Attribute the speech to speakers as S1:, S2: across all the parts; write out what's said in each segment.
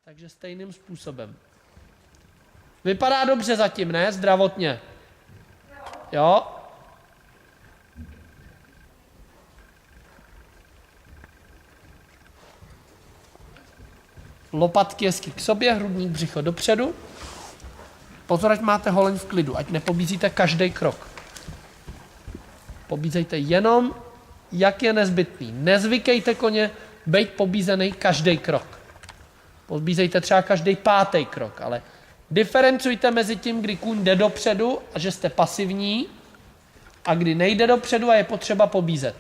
S1: Takže stejným způsobem. Vypadá dobře zatím, ne? Zdravotně. Jo? Lopatky hezky k sobě, hrudník, břicho dopředu. Pozor, ať máte holeň v klidu, ať nepobízíte každý krok. Pobízejte jenom, jak je nezbytný. Nezvykejte koně být pobízený každý krok. Pobízejte třeba každý 5. krok, ale diferencujte mezi tím, kdy kůň jde dopředu a že jste pasivní a kdy nejde dopředu a je potřeba pobízet.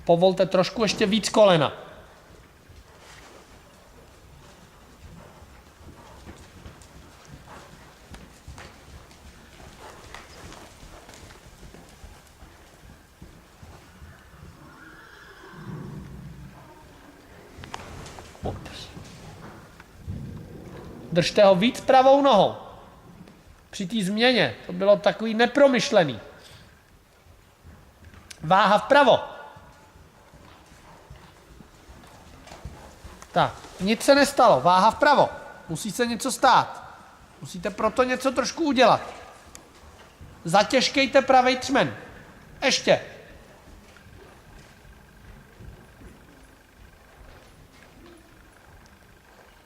S1: Povolte trošku ještě víc kolena. Držte ho víc pravou nohou. Při té změně to bylo takový nepromyšlený. Váha vpravo. Tak, nic se nestalo. Váha vpravo. Musí se něco stát. Musíte proto něco trošku udělat. Zatěžkejte pravej třmen. Ještě.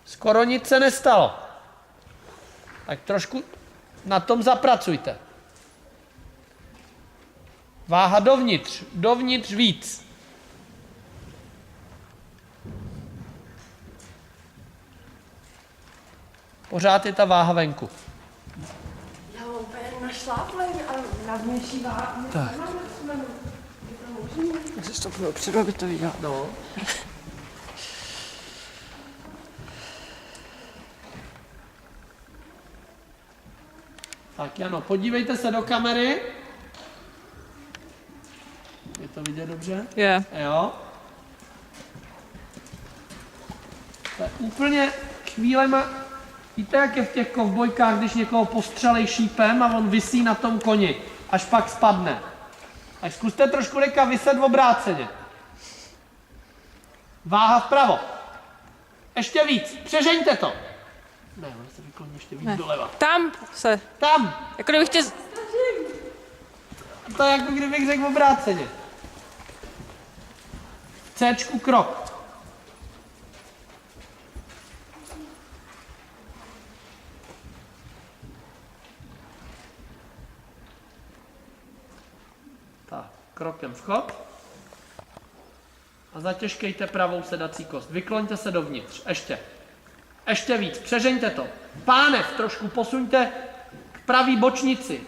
S1: Skoro nic se nestalo. Tak trošku na tom zapracujte. Váha dovnitř. Dovnitř víc. Pořád je ta váha venku.
S2: Já mám úplně našláplej, ale na vnější váhu.
S1: Tak.
S2: Já se stopnu dopředu, aby to viděl.
S1: No. Tak Jano, podívejte se do kamery. Je to vidět dobře?
S2: Je.
S1: Jo. To je úplně chvílema, víte, jak je v těch kovbojkách, když někoho postřelej šípem a on visí na tom koni, až pak spadne. Tak zkuste trošku teďka vyset v obráceně. Váha vpravo. Ještě víc, přežeňte to. Ne, on se vykloní ještě víc doleva.
S2: Tam se.
S1: Tam!
S2: Jako kdybych tě...
S1: To je jako kdybych řekl obráceně. Cčku krok. Tak, krokem vchod. A zatěžkejte pravou sedací kost. Vykloňte se dovnitř. Ještě. Ještě víc. Přežeňte to. Pánev trošku posuňte k pravý bočnici.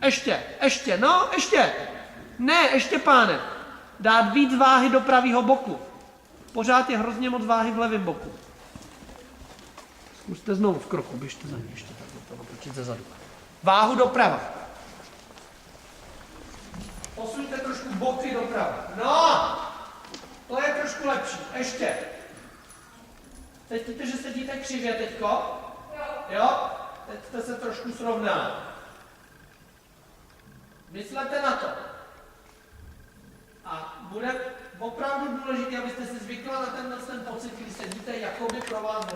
S1: Ještě. No, ještě. Ne, ještě pánev. Dát víc váhy do pravého boku. Pořád je hrozně moc váhy v levém boku. Zkuste znovu v kroku. Běžte za ní ještě tak do toho, točit ze zadu. Váhu doprava. Posuňte trošku boky doprava. No! To je trošku lepší. Ještě. Cítíte, že sedíte křivě teďko? Jo? Teď jste se trošku srovnali. Myslete na to. A bude opravdu důležité, abyste si zvykla na ten pocit, když sedíte, jakoby pro vás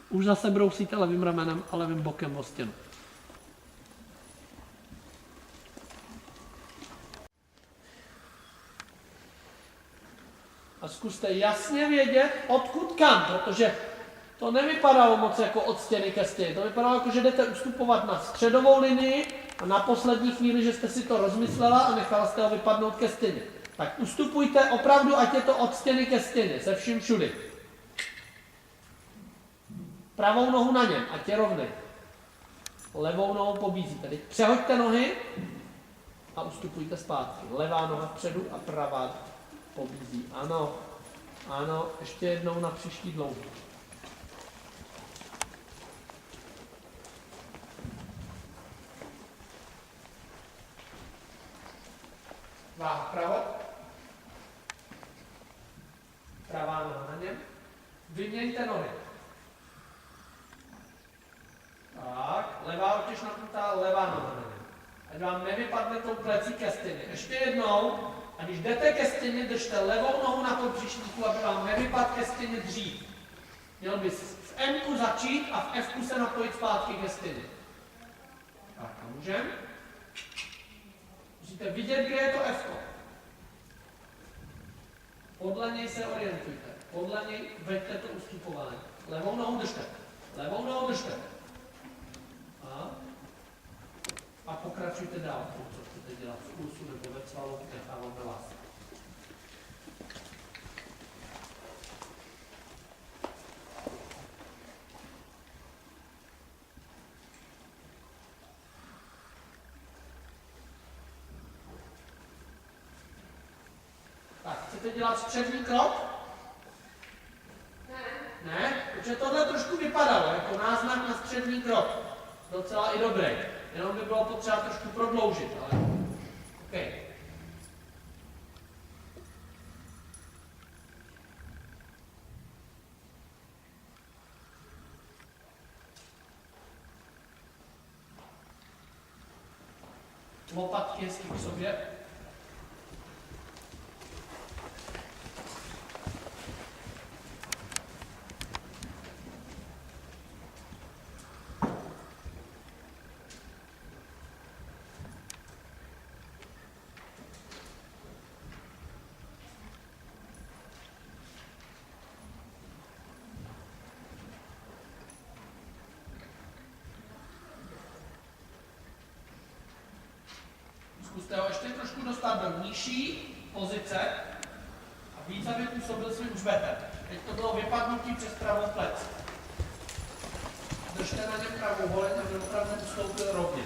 S1: Už zase brousíte levým ramenem a levým bokem o stěnu. A zkuste jasně vědět, odkud kam, protože to nevypadalo moc jako od stěny ke stěně. To vypadalo jako, že jdete ustupovat na středovou linii a na poslední chvíli, že jste si to rozmyslela a nechala jste ho vypadnout ke stěně. Tak ustupujte opravdu, ať je to od stěny ke stěně, se vším všudy. Pravou nohu na něm, ať je rovný. Levou nohou pobízíte. Teď přehoďte nohy a ustupujte zpátky. Levá noha vpředu a pravá pobízí. Ano, ano, ještě jednou na příští dlouho. Váha vpravo. Pravá noha na něm. Vyměňte nohy. Tak, levá otěž napnutá, levá noha na něm. Ať vám nevypadne tou plecí ke stěně. Ještě jednou. A když jdete ke stěně, držte levou nohu na podbříšníku, aby vám nevypadl ke stěně dřív. Měl bys v M-ku začít a v F-ku se napojit zpátky ke stěně. Tak a můžem? Musíte vidět, kde je to F-ko. Podle něj se orientujte. Podle něj veďte to ustupování. Levou nohu držte. Levou nohu držte. A pokračujte dál. Co chcete dělat v kursu nebo ve cvalu, nechávám na vás. Tak, chcete dělat střední krok? Ne. Ne? Protože tohle trošku vypadalo jako náznak na střední krok. Docela i dobrý. Jenom by bylo potřeba trošku prodloužit, ale OK. Lopatky hezky k sobě. Zkuste ho ještě trošku dostat do nižší pozice a víc, aby působil svým hřbetem. Teď to bylo vypadnutí přes pravou plec. Držte na něm pravou holeň, aby opravdu ustoupil rovně.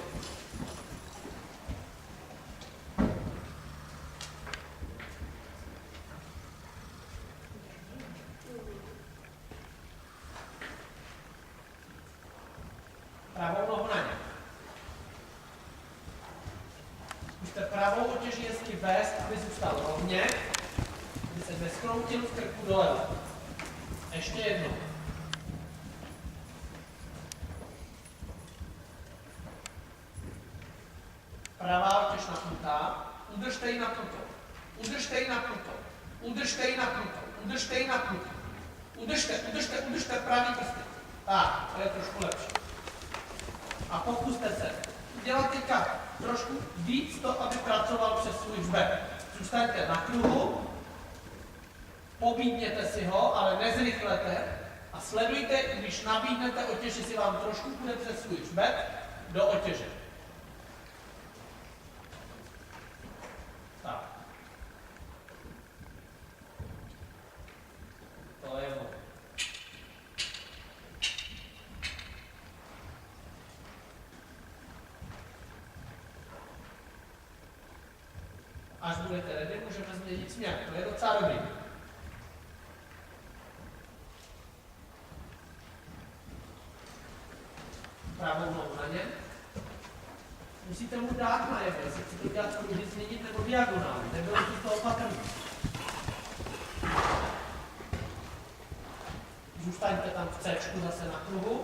S1: Pravou nohu na něm. Zkuste pravou otěž hezky vést, aby zůstal rovně, aby se neskroutil v krku doleva. Ještě jednou. Pravá otěž napnutá, udržte ji napnutou, udržte ji napnutou, udržte ji napnutou, udržte ji napnutou. Udržte pravý prsty. Tak, to je trošku lepší. A pokuste se dělat teďka trošku víc to, aby pracoval přes svůj hřbet. Zůstaňte na kruhu, pobídněte si ho, ale nezrychlete a sledujte, když nabídnete otěž, jestli vám trošku půjde přes svůj hřbet do otěže. Tak. To je ono. Až budete ready, můžeme změnit směr. To je docela dobrý. Pravou nohu na něm. Musíte mu dát najevo, jestli chcete dělat kruhy, změnit nebo diagonálně. Nebylo to toho patrný. Zůstaňte tam v C zase na kruhu.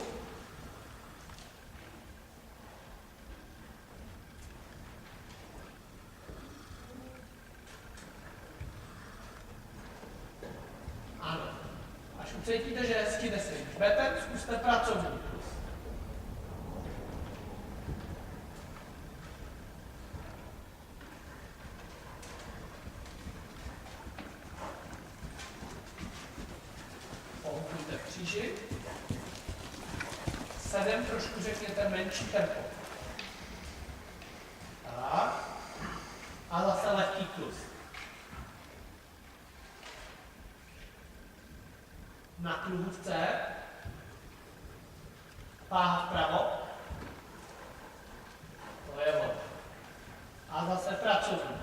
S1: Ano. Až ucítíte, že hezky jde se. hřbeten, zkuste pracovní klus. Pohybujte v kříži. Sedem trošku řekněte menší tempo. Tak. A zase lehký klus. Na kruhu v C. Páha vpravo. To je ono. A zase pracovní.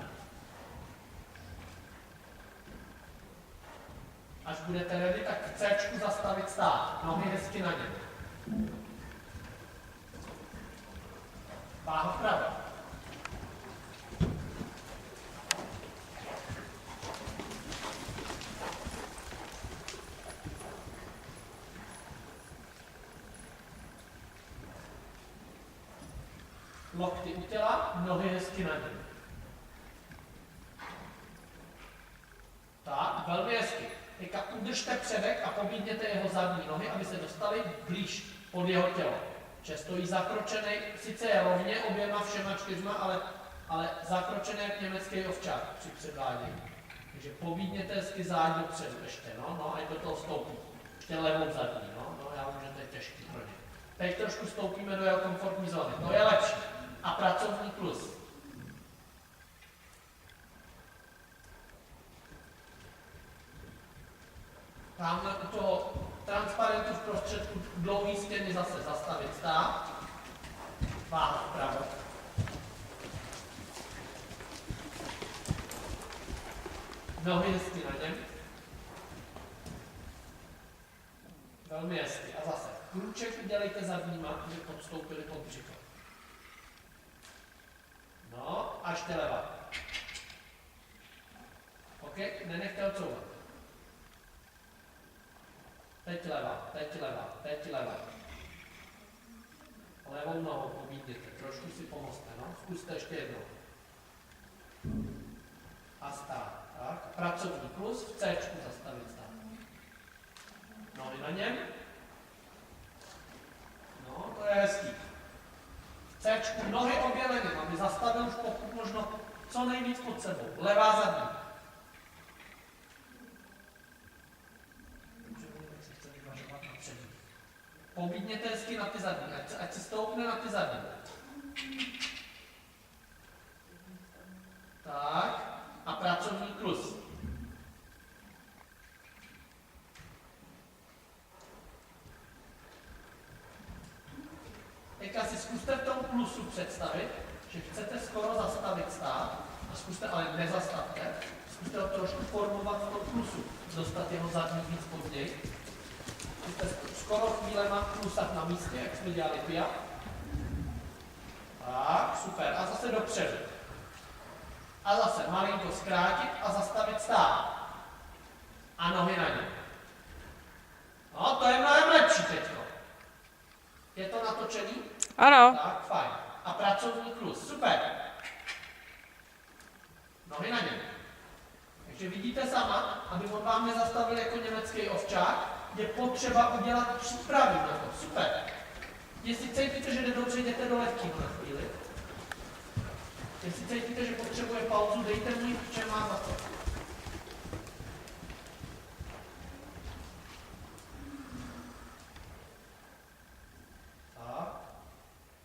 S1: Až budete ready, tak v C zastavit stát. Nohy hezky na něm. Páha vpravo. Lokty u těla, nohy hezky na něm. Tak, velmi hezky. Teďka udržte předek a pobídněte jeho zadní nohy, aby se dostali blíž pod jeho tělo. Že stojí zakročený, sice je rovně oběma všema čtyřma, ale zakročený jak německý ovčák při předvádění. Takže pobídněte hezky záď dopředu ještě, no, a do toho stoupí. Ještě levou zadní, no, já vím, že to je těžký pro ně. Teď trošku stoupíme do jeho komfortní zóny, to je lepší. A pracovní plus. Tamhle u toho transparentu v prostředku dlouhý stěny zase zastavit stát. Váha vpravo. Nohy hezky na něm. Velmi hezky. A zase krůček udělejte zadníma, aby podstoupili pod břicho. No, až leva. OK, nenechte odsouvat. Teď leva, teď leva, teď leva. Levou nohou pobídněte, trošku si pomozte, no. Zkuste ještě jednou. A stát, tak. Pracovní plus, v C zastavit stát. Nohy na něm. No, to je hezký. C, nohy obě na něm, aby zastavil už pokud možno co nejvíc pod sebou. Levá zadní. Pobídněte hezky na ty zadní, ať se stoupne na ty zadní. Tak, a pracovní klus. Teďka si zkuste v tom klusu představit, že chcete skoro zastavit stát, a zkuste, ale nezastavte, zkuste ho trošku formovat v tom klusu, dostat jeho zadní víc pod něj. Zkuste skoro chvílema klusat na místě, jak jsme dělali pia. Tak, super. A zase dopředu. A zase malinko zkrátit a zastavit stát. A nohy na ně. No, to je mnohem lepší teďko. Je to natočený?
S3: Ano.
S1: Tak, fajn. A pracovní klus. Super. Nohy na něm. Takže vidíte sama, aby on vám nezastavil jako německý ovčák, je potřeba udělat přípravy na to. Super. Jestli cítíte, že jde dobře, jděte do lehkýho na chvíli. Jestli cítíte, že potřebuje pauzu, dejte mu ji, protože má za to. Tak.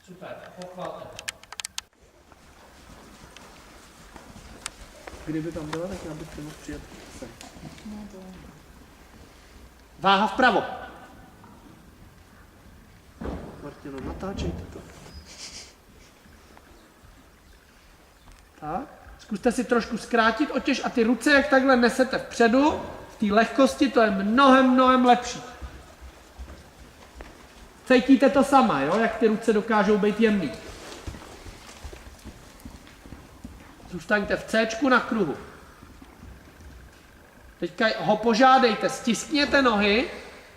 S1: Super. Pochvalte. Kdyby tam byla, tak já bych mohl přijet sem. Váha vpravo. Martino, natáčejte to. Tak. Zkuste si trošku zkrátit otěž a ty ruce, jak takhle nesete vpředu, v té lehkosti, to je mnohem lepší. Cítíte to sama, jo? Jak ty ruce dokážou být jemný. Zůstaňte v C na kruhu. Teďka ho požádejte, stiskněte nohy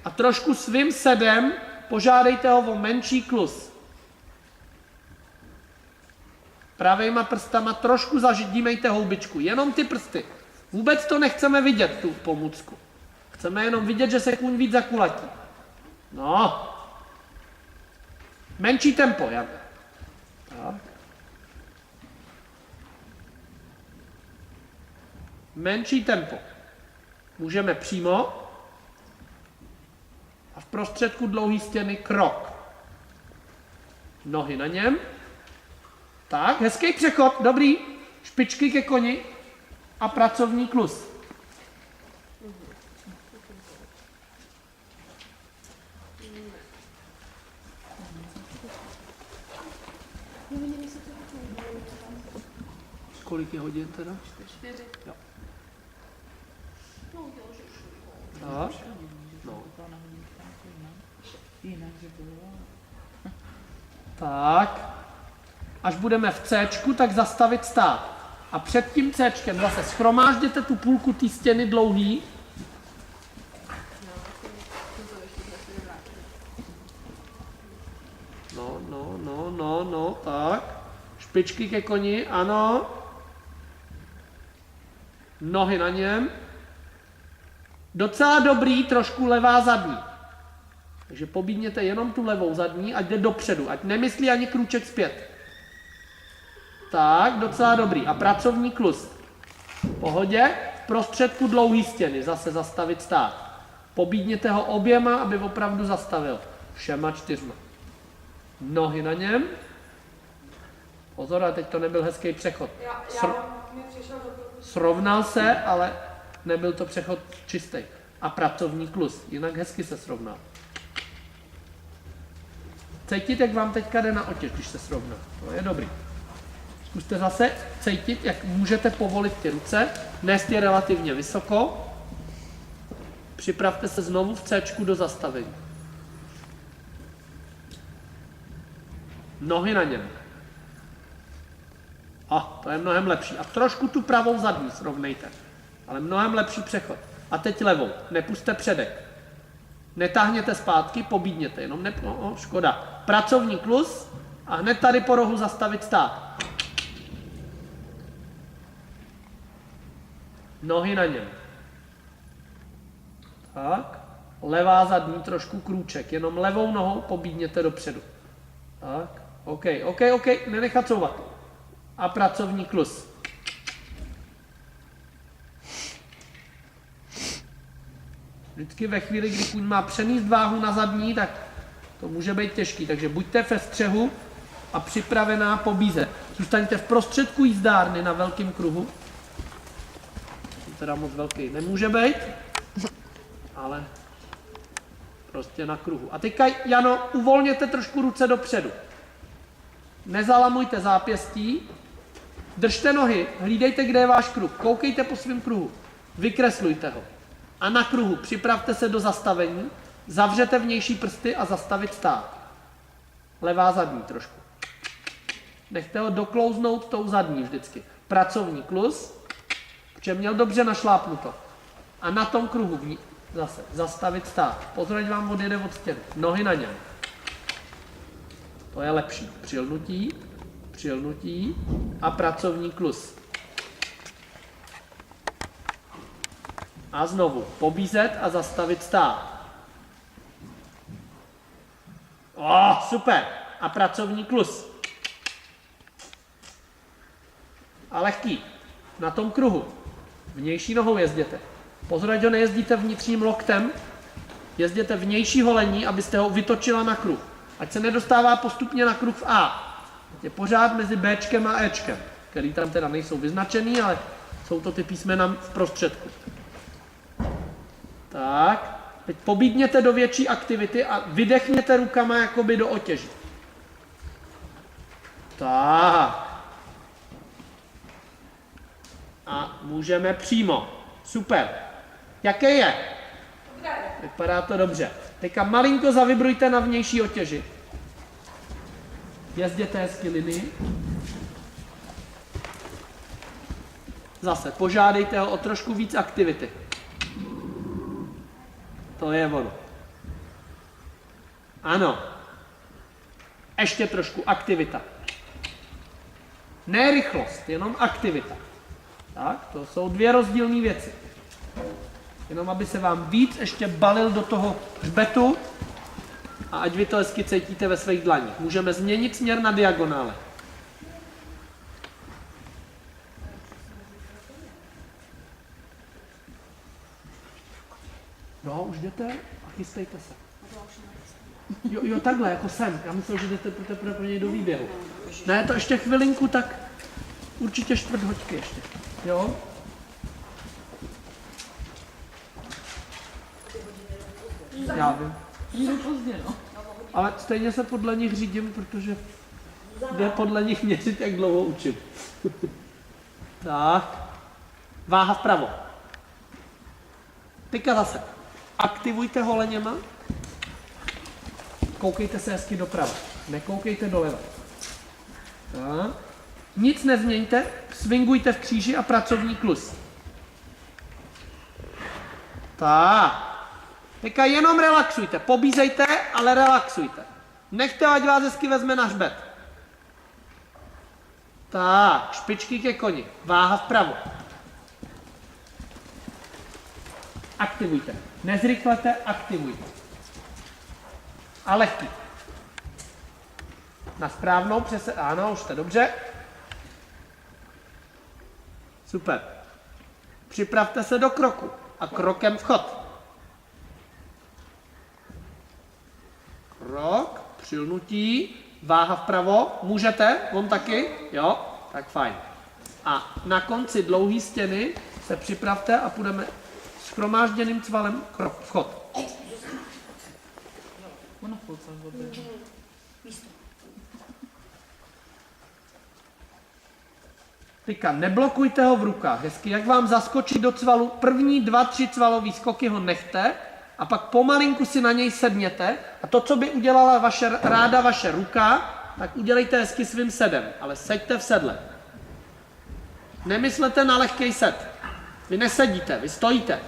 S1: a trošku svým sedem požádejte ho o menší klus. Pravejma prstama trošku zaždímejte houbičku, jenom ty prsty. Vůbec to nechceme vidět, tu pomůcku. Chceme jenom vidět, že se kůň víc zakulatí. No. Menší tempo, Jan. Tak. Menší tempo. Můžeme přímo. A v prostředku dlouhý stěny krok. Nohy na něm. Tak, hezký přechod, dobrý. Špičky ke koni a pracovní klus. Kolik je hodin teda?
S2: 4.
S1: Jo. Tak. No. Tak. Až budeme v C, tak zastavit stát. A před tím C zase shromážděte tu půlku té stěny dlouhý. No, tak. Špičky ke koni, ano. Nohy na něm. Docela dobrý, trošku levá zadní. Takže pobídněte jenom tu levou zadní, ať jde dopředu, ať nemyslí ani krůček zpět. Tak, docela dobrý. A pracovní klus. V pohodě. V prostředku dlouhý stěny, zase zastavit stát. Pobídněte ho oběma, aby opravdu zastavil. Všema 4. Nohy na něm. Pozor, ale teď to nebyl hezký přechod. Srovnal se, ale nebyl to přechod čistý. A pracovní klus, jinak hezky se srovnal. Cítit, jak vám teďka jde na otěž, když se srovná. To je dobrý. Zkuste zase cítit, jak můžete povolit ty ruce. Nést je relativně vysoko. Připravte se znovu v C do zastavení. Nohy na něm. To je mnohem lepší. A trošku tu pravou zadní srovnejte. Ale mnohem lepší přechod. A teď levou. Nepuste předek. Netáhněte zpátky, pobídněte. Jenom škoda. Pracovní klus a hned tady po rohu zastavit stát. Nohy na něm. Tak. Levá zadní, trošku krůček. Jenom levou nohou pobídněte dopředu. Tak. OK. Nenechat couvat. A pracovní klus. Vždycky ve chvíli, kdy kůň má přenést váhu na zadní, tak to může být těžký. Takže buďte ve střehu a připravená pobízet. Zůstaňte v prostředku jízdárny na velkém kruhu. Teda moc velký nemůže být, ale prostě na kruhu. A teďka, Jano, uvolněte trošku ruce dopředu. Nezalamujte zápěstí, držte nohy, hlídejte, kde je váš kruh, koukejte po svém kruhu, vykreslujte ho. A na kruhu připravte se do zastavení, zavřete vnější prsty a zastavit stát. Levá zadní trošku. Nechte ho doklouznout tou zadní vždycky. Pracovní klus, protože měl dobře našlápnuto. A na tom kruhu zase zastavit stát. Pozor, ať vám odjede od stěny. Nohy na něm. To je lepší. Přilnutí a pracovní klus. A znovu pobízet a zastavit stát. Super. A pracovní klus. A lehký. Na tom kruhu. Vnější nohou jezděte. Pozor, ať ho nejezdíte vnitřním loktem. Jezděte vnější holení, abyste ho vytočila na kruh. Ať se nedostává postupně na kruh v A. Je pořád mezi Bčkem a Ečkem, který tam teda nejsou vyznačený, ale jsou to ty písmena v prostředku. Tak, teď pobídněte do větší aktivity a vydechněte rukama jakoby do otěži. Tak. A můžeme přímo. Super. Jaké je? Vypadá to dobře. Teďka malinko zavibrujte na vnější otěži. Jezděte hezky linii. Zase požádejte ho o trošku víc aktivity. To je ono. Ano. Ještě trošku aktivita. Ne rychlost, jenom aktivita. Tak, to jsou dvě rozdílné věci. Jenom aby se vám víc ještě balil do toho hřbetu a ať vy to hezky cítíte ve svých dlaních. Můžeme změnit směr na diagonále. No, už jdete a chystejte se. Jo, takhle, jako sem. Já myslel, že jdete teprve pro něj do výběhu. Ne, to ještě chvilinku, tak určitě čtvrt hoďky ještě. Jo? Já vím.
S3: Jdu pozdě, no.
S1: Ale stejně se podle nich řídím, protože jde podle nich měřit, jak dlouho učím. Tak. Váha vpravo. Teďka zase. Aktivujte holeněma. Koukejte se hezky doprava. Nekoukejte doleva. Tak. Nic nezměňte. Swingujte v kříži a pracovní klus. Tak. Teďka jenom relaxujte. Pobízejte, ale relaxujte. Nechte, ať vás hezky vezme na hřbet. Tak, špičky ke koni. Váha vpravo. Aktivujte. Nezrychlete, aktivujte. A lehký. Na správnou ano, už jste dobře. Super. Připravte se do kroku. A krokem vchod. Krok, přilnutí, váha vpravo, můžete, on taky, jo, tak fajn. A na konci dlouhé stěny se připravte a půjdeme shromážděným cvalem krok, vchod.
S3: Ona chvilce odběhne.
S1: Teďka neblokujte ho v rukách, hezky, jak vám zaskočí do cvalu, první 2, 3 cvalový skoky ho nechte a pak pomalinku si na něj sedněte a to, co by udělala ráda vaše ruka, tak udělejte hezky svým sedem, ale seďte v sedle. Nemyslete na lehkej sed. Vy nesedíte, vy stojíte.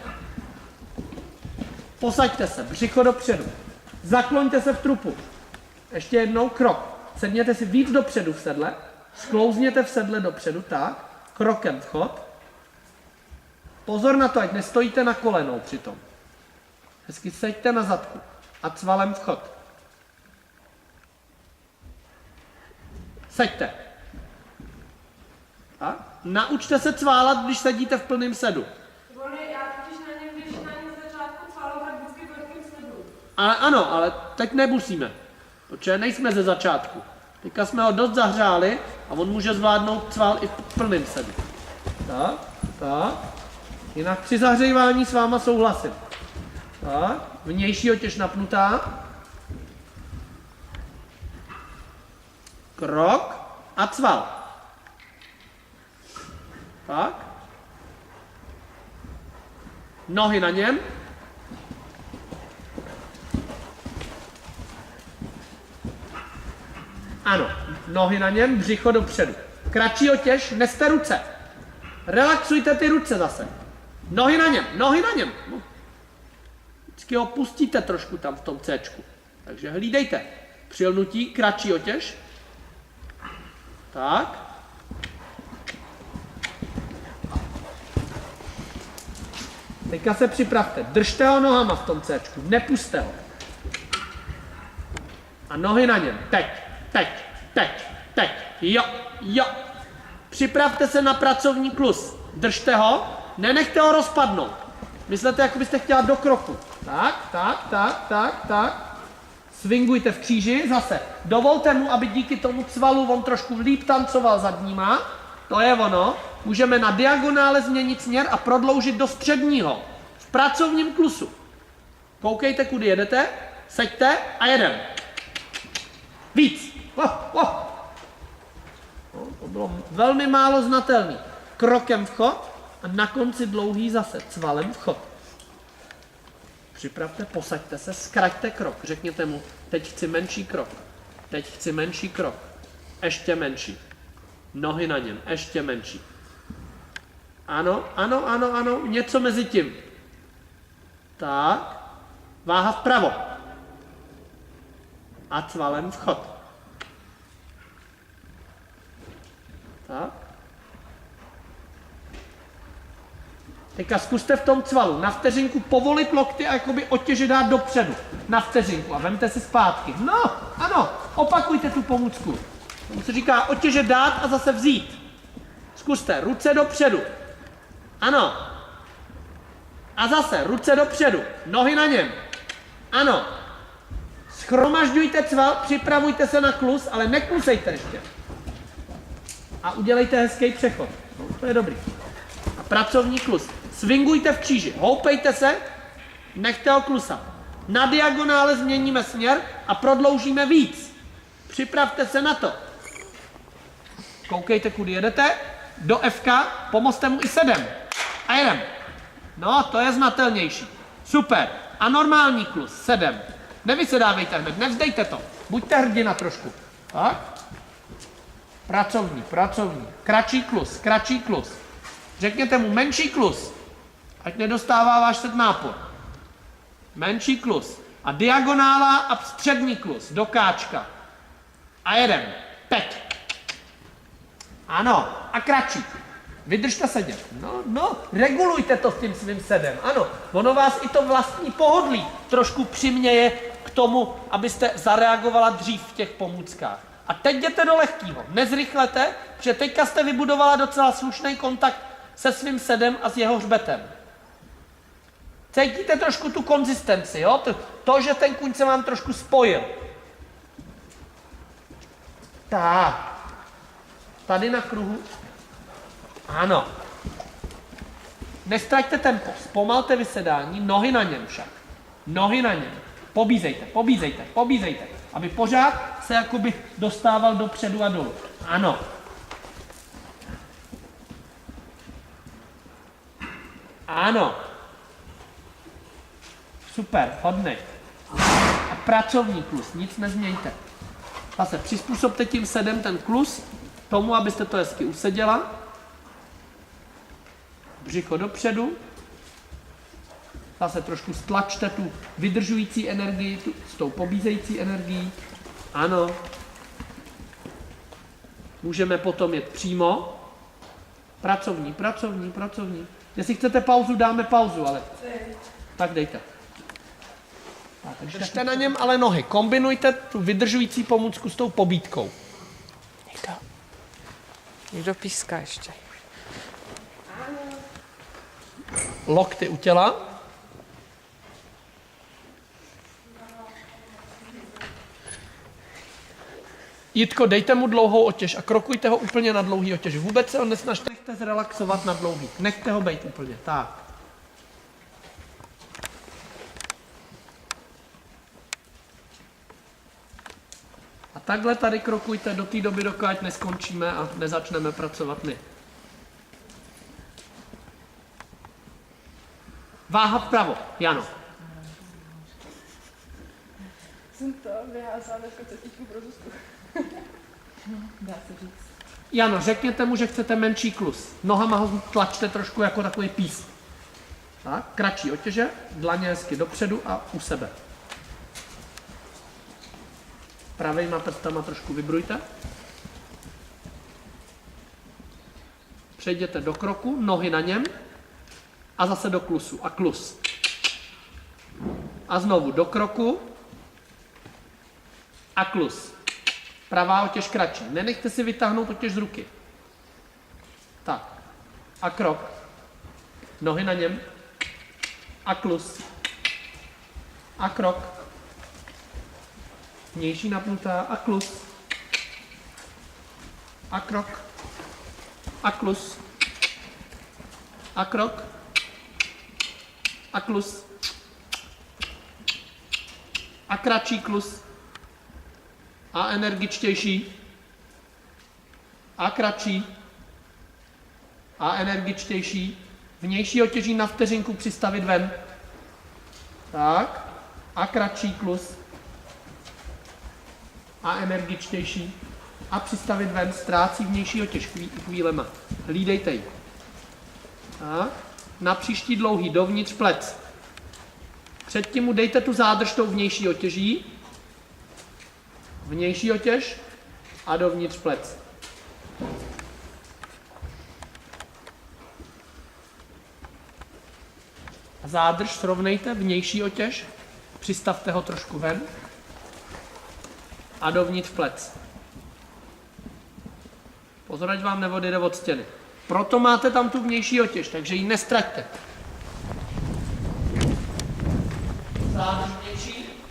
S1: Posaďte se, břicho dopředu. Zakloňte se v trupu. Ještě jednou krok. Sedněte si víc dopředu v sedle. Sklouzněte v sedle dopředu, tak. Krokem vchod. Pozor na to, ať nestojíte na kolenou přitom. Hezky seďte na zadku. A cvalem vchod. Seďte. A naučte se cválat, když sedíte v plném sedu.
S2: Já totiž na něm, když na něm začátku cvalu, tak vždycky velkým sedu.
S1: Ale ano, ale teď nemusíme. Protože nejsme ze začátku. Teďka jsme ho dost zahřáli a on může zvládnout cval i v plném sedu. Tak. Jinak při zahřívání s váma souhlasím. Tak, vnější otěž napnutá. Krok a cval. Tak. Nohy na něm. Ano, nohy na něm, břicho dopředu. Kratší otěž, neste ruce. Relaxujte ty ruce zase. Nohy na něm, nohy na něm. No. Vždycky ho pustíte trošku tam v tom Cčku. Takže hlídejte. Přilnutí, kratší otěž. Tak. Teďka se připravte. Držte ho nohama v tom Cčku, nepuste ho. A nohy na něm. Teď. Jo. Připravte se na pracovní klus. Držte ho, nenechte ho rozpadnout. Myslete, jako byste chtěla do kroku. Tak. Swingujte v kříži, zase. Dovolte mu, aby díky tomu cvalu on trošku líp tancoval zadníma. To je ono. Můžeme na diagonále změnit směr a prodloužit do středního. V pracovním klusu. Koukejte, kudy jedete, seďte a jedem. Víc. To bylo velmi málo znatelný. Krokem vchod a na konci dlouhý zase cvalem vchod. Připravte, posaďte se, zkraťte krok. Řekněte mu, teď chci menší krok. Ještě menší. Nohy na něm, ještě menší. Ano, něco mezi tím. Tak, váha vpravo. A cvalem vchod. Tak. Teďka zkuste v tom cvalu na vteřinku povolit lokty a jakoby otěže dát dopředu. Na vteřinku a vemte si zpátky. No, ano, opakujte tu pomůcku. Tomu se říká otěže dát a zase vzít. Zkuste, ruce dopředu. Ano. A zase, ruce dopředu, nohy na něm. Ano. Schromažďujte cval, připravujte se na klus, ale neklusejte ještě. A udělejte hezký přechod. No, to je dobrý. A pracovní klus. Swingujte v kříži, houpejte se, nechte ho klusat. Na diagonále změníme směr a prodloužíme víc. Připravte se na to. Koukejte, kudy jedete. Do FK, pomozte mu i 7. A jedem. No, to je znatelnější. Super. A normální klus, 7. Nevysedávejte hned, nevzdejte to. Buďte hrdina trošku. Tak. Pracovní, pracovní. Kratší klus. Řekněte mu menší klus. Ať nedostává váš set nápor. Menší klus. A diagonála a střední klus. Do káčka. A jedem. Pet. Ano. A kratší. Vydržte sedět. No, regulujte to s tím svým sedem. Ano, ono vás i to vlastní pohodlí trošku přiměje k tomu, abyste zareagovala dřív v těch pomůckách. A teď jděte do lehkýho. Nezrychlete, protože teďka jste vybudovala docela slušný kontakt se svým sedem a s jeho hřbetem. Cítíte trošku tu konzistenci, jo? To, že ten kuň se vám trošku spojil. Tak. Tady na kruhu. Ano. Nestraťte tempo, zpomalte vysedání, nohy na něm však. Nohy na něm. Pobízejte, aby pořád se jakoby dostával dopředu a dolů. Ano. Ano. Super, hodnej. A pracovní klus, nic nezměňte. Zase přizpůsobte tím sedem ten klus tomu, abyste to hezky useděla. Břicho dopředu. Zase trošku stlačte tu vydržující energii s tou pobízející energií. Ano. Můžeme potom jet přímo. Pracovní. Jestli chcete pauzu, dáme pauzu, ale tak dejte. Držte na něm ale nohy. Kombinujte tu vydržující pomůcku s tou pobídkou.
S2: Někdo píská ještě.
S1: Lokty u těla. Jitko, dejte mu dlouhou otěž a krokujte ho úplně na dlouhý otěž. Vůbec se ho nesnažte, nechte zrelaxovat na dlouhý. Nechte ho bejt úplně. Tak. A takhle tady krokujte do té doby, dokud neskončíme a nezačneme pracovat my. Váha vpravo, Jano.
S2: Jsem to vyházala jako cestičku pro Zuzku.
S3: Dá se říct.
S1: Jano, řekněte mu, že chcete menší klus. Nohama ho tlačte trošku jako takový pís. Tak, kratší otěže, dlaně hezky dopředu a u sebe. Pravejma prstama trošku vibrujte. Přejděte do kroku, nohy na něm a zase do klusu a klus. A znovu do kroku a klus. Pravá otěž kratší. Nenechte si vytáhnout otěž z ruky. Tak. A krok. Nohy na něm. A klus. A krok. Vnější napnutá a klus. A krok. A klus. A krok. A klus. A kratší klus. A energičtější. A kratší. A energičtější. Vnější otěží na vteřinku přistavit ven. Tak. A kratší klus. A energičtější. A přistavit ven. Ztrácí vnější otěž chvílema. Hlídejte ji. Tak. Na příští dlouhý dovnitř plec. Předtím mu dejte tu zádrž tou vnější otěží. Vnější otěž a dovnitř plec. Zádrž srovnejte, vnější otěž, přistavte ho trošku ven a dovnitř plec. Pozor, ať vám neodjede od stěny. Proto máte tam tu vnější otěž, takže ji nestraťte. Zádrž vnější,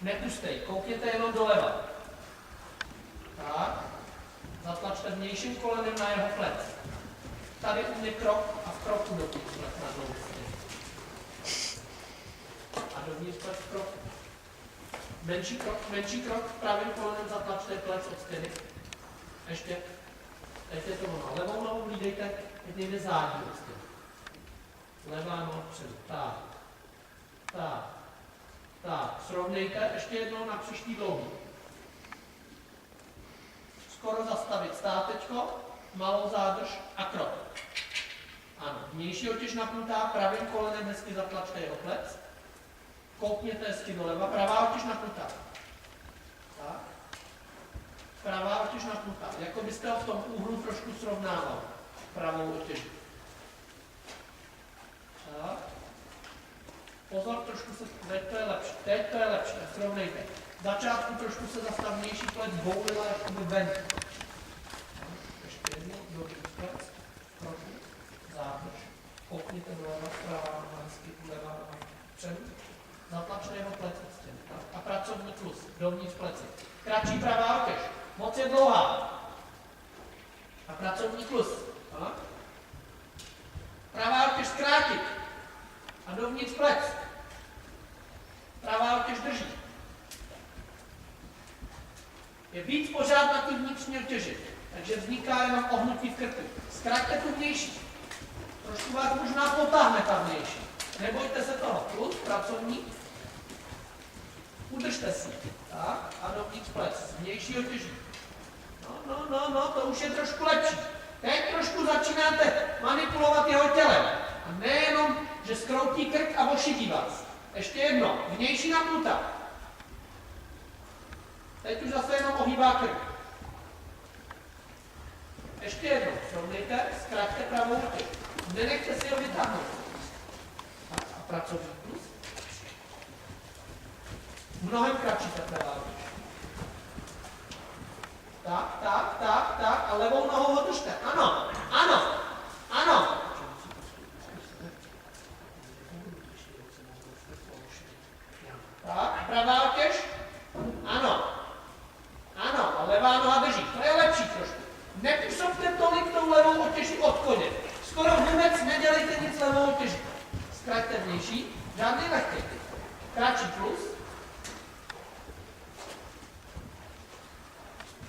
S1: nepustej, koukněte jenom doleva. Tak, zatlačte vnějším kolenem na jeho plec. Tady u mě krok a v kroku dovnitř plec na dlouhou stěnu. A dovnitř plec v kroku. Menší krok, pravým kolenem zatlačte plec od stěny. Ještě. Teď je to ono. Levou nohou hlídejte, teď nejde zádí od stěny. Levá noha před. Tak. Tak. Tak. Srovnejte ještě jednou na příští dlouhý. Skoro zastavit. Státečko, malou zádrž a krok. Ano. Vnější otěž napnutá, pravým kolenem hezky zatlačte jeho plec. Koukněte hezky doleva, pravá otěž napnutá. Tak. Pravá otěž napnutá. Jako byste ho v tom úhlu trošku srovnával. Pravou otěž. Tak. Pozor, trošku se, teď to je lepší, srovnejte. V začátku trošku se zastavnější plec boulila jakoby ven. Ještě jednou, dobrý plec, kroku, zádrž, koukněte doleva, pravá noha, hezky, levá noha, předu. Zatlačte jeho plec od stěny. A pracovní klus, dovnitř pleci. Kratší pravá otěž, moc je dlouhá. A pracovní klus. A? Pravá otěž zkrátit. A dovnitř plec. Pravá otěž drží. Je víc pořád na té vnitřní otěži. Takže vzniká jenom ohnutí v krku. Zkraťte tu vnější. Trošku vás možná potáhne ta vnější. Nebojte se toho. Klus, pracovní. Udržte si. Tak, a dovnitř plec. Vnější otěží. No, to už je trošku lepší. Teď trošku začínáte manipulovat jeho tělem. A nejenom, že skroutí krk a ošidí vás. Ještě jedno. Vnější napnutá. Teď už zase jenom ohýbá krk. Ještě jedno. Srovnejte, zkraťte pravou otěž. Nenechte si ho vytáhnout. A pracovní plus. Mnohem kratší ta pravá otěž. Tak. A levou nohou ho držte. Ano. Tak, pravá otěž. Ano. A levá noha drží. To je lepší trošku. Nepůsobte tolik tou levou otěží od koně. Skoro vůbec nedělejte nic levou otěží. Zkraťte vnější. Žádný lehký. Kratší plus.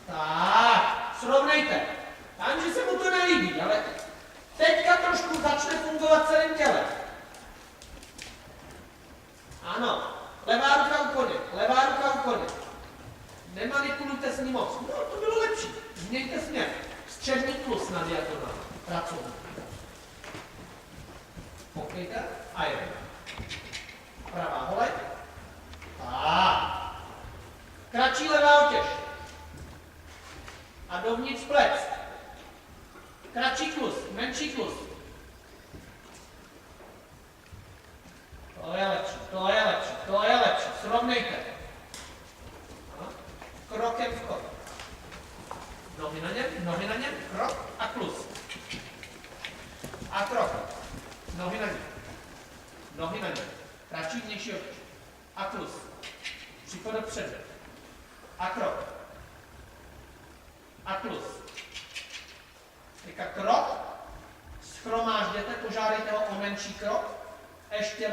S1: Tak, srovnejte. Já vím, že se mu to nelíbí, ale teďka trošku začne fungovat celým tělem. Ano, levá ruka u koně. Nemanipulujte s ním moc. No, to bylo lepší. Změňte směr. Střední plus na diagonál. Pracovní. Koukejte. A je. Pravá hole. Tak. Kratší levá otěž. A dovnitř plec. Kratší klus, menší klus. To je lepší. Srovnejte. Krokem v krok. Nohy na něm, krok a klus. A krok. Nohy na něm. Kratší vnější otěž. A klus. Případ dopředu. A krok. A klus. Teďka krok, schromážděte, požádejte ho o menší krok, ještě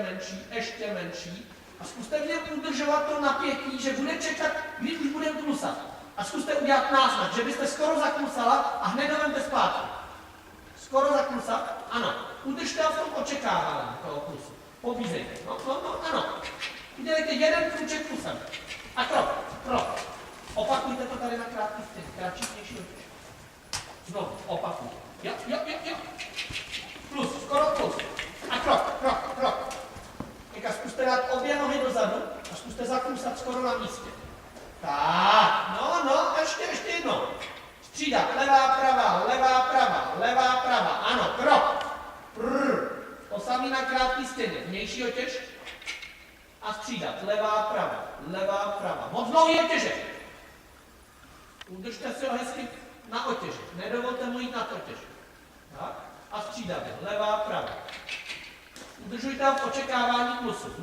S1: menší a zkuste v něm udržovat to napětí, že bude čekat, když už budeme klusat. A zkuste udělat náznak, že byste skoro zaklusala a hned ho vemte zpátky. Skoro zaklusat, ano. Udržte ho v tom očekávání toho klusu. Pobízejte. Ano. Udělejte jeden kruček klusem. A krok. Opakujte to tady na krátký stěn. Kratší vnější otěž. Znovu, opakuj. Jo. Plus, skoro plus. A krok. Teďka zkuste dát obě nohy dozadu a zkuste zaklusat skoro na místě. Tak, no, ještě jednou. Střídat, levá, prava, ano, krok. To samé na krátký stěně. Vnější otěž a střídat. Levá, pravá, levá, pravá. Moc dlouhý otěžek. Udržte si ho hezky na otěži. Nedovolte mu jít nad otěži. Tak? A střídavě. Levá, pravá. Udržujte ho v očekávání plusu.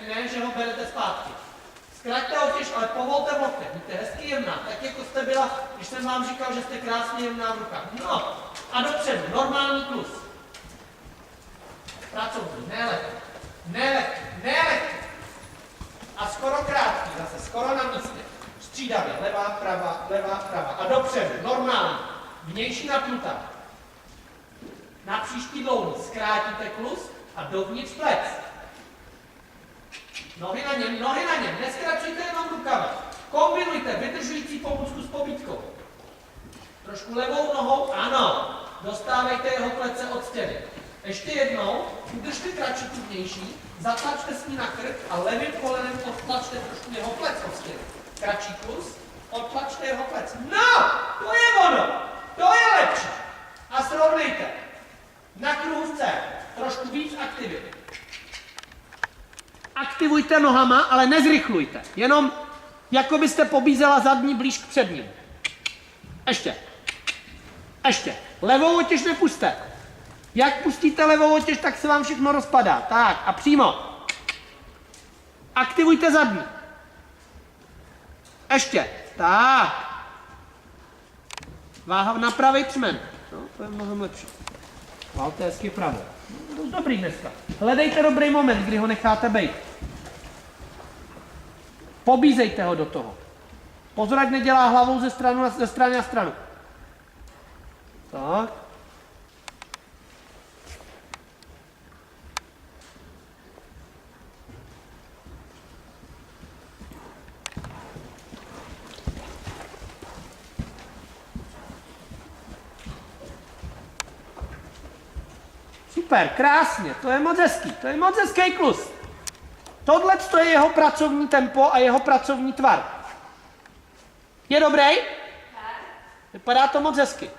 S1: Ne, že ho berete zpátky. Zkraťte otěž, ale povolte v loktech. Buďte hezky jemná, tak jako jste byla, když jsem vám říkal, že jste krásně jemná v rukách. No, a dopředu, normální plus. Pracovní, nelehký. A skoro krátký, zase skoro na místě. Střídavě, levá, pravá. A dopředu, normální. Vnější napnutá. Na příští dlouhý zkrátíte klus a dovnitř plec. Nohy na něm, neskračujte jenom rukama. Kombinujte vydržující pomůcku s pobídkou. Trošku levou nohou, ano, dostávejte jeho plece od stěny. Ještě jednou, udržte kračičku vnější, zatlačte s ní na krk a levým kolenem odtlačte trošku jeho plec od stěny. Kratší kus, odtlačte jeho plec. No, to je ono, to je lepší. A srovnejte. Na kruhu C, trošku víc aktivity. Aktivujte nohama, ale nezrychlujte. Jenom jako byste pobízela zadní blíž k předním. Ještě. Levou otěž nepuste. Jak pustíte levou otěž, tak se vám všechno rozpadá. Tak a přímo. Aktivujte zadní. Ještě. Tak. Váha na pravý třmen. No, to je mnohem lepší. Valte hezky pravou. No, dobrý dneska. Hledejte dobrý moment, kdy ho necháte bejt. Pobízejte ho do toho. Pozor, ať nedělá hlavou ze strany na stranu. Tak. Super, krásně, to je moc hezký klus. Tohle je jeho pracovní tempo a jeho pracovní tvar. Je dobrý? Vypadá to moc hezky.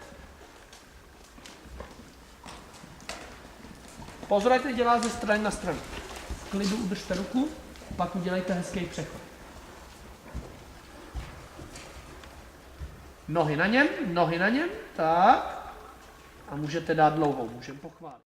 S1: Pozor, ať dělá ze strany na stranu. V klidu udržte ruku, pak udělejte hezký přechod. Nohy na něm, tak. A můžete dát dlouhou, můžeme pochválit.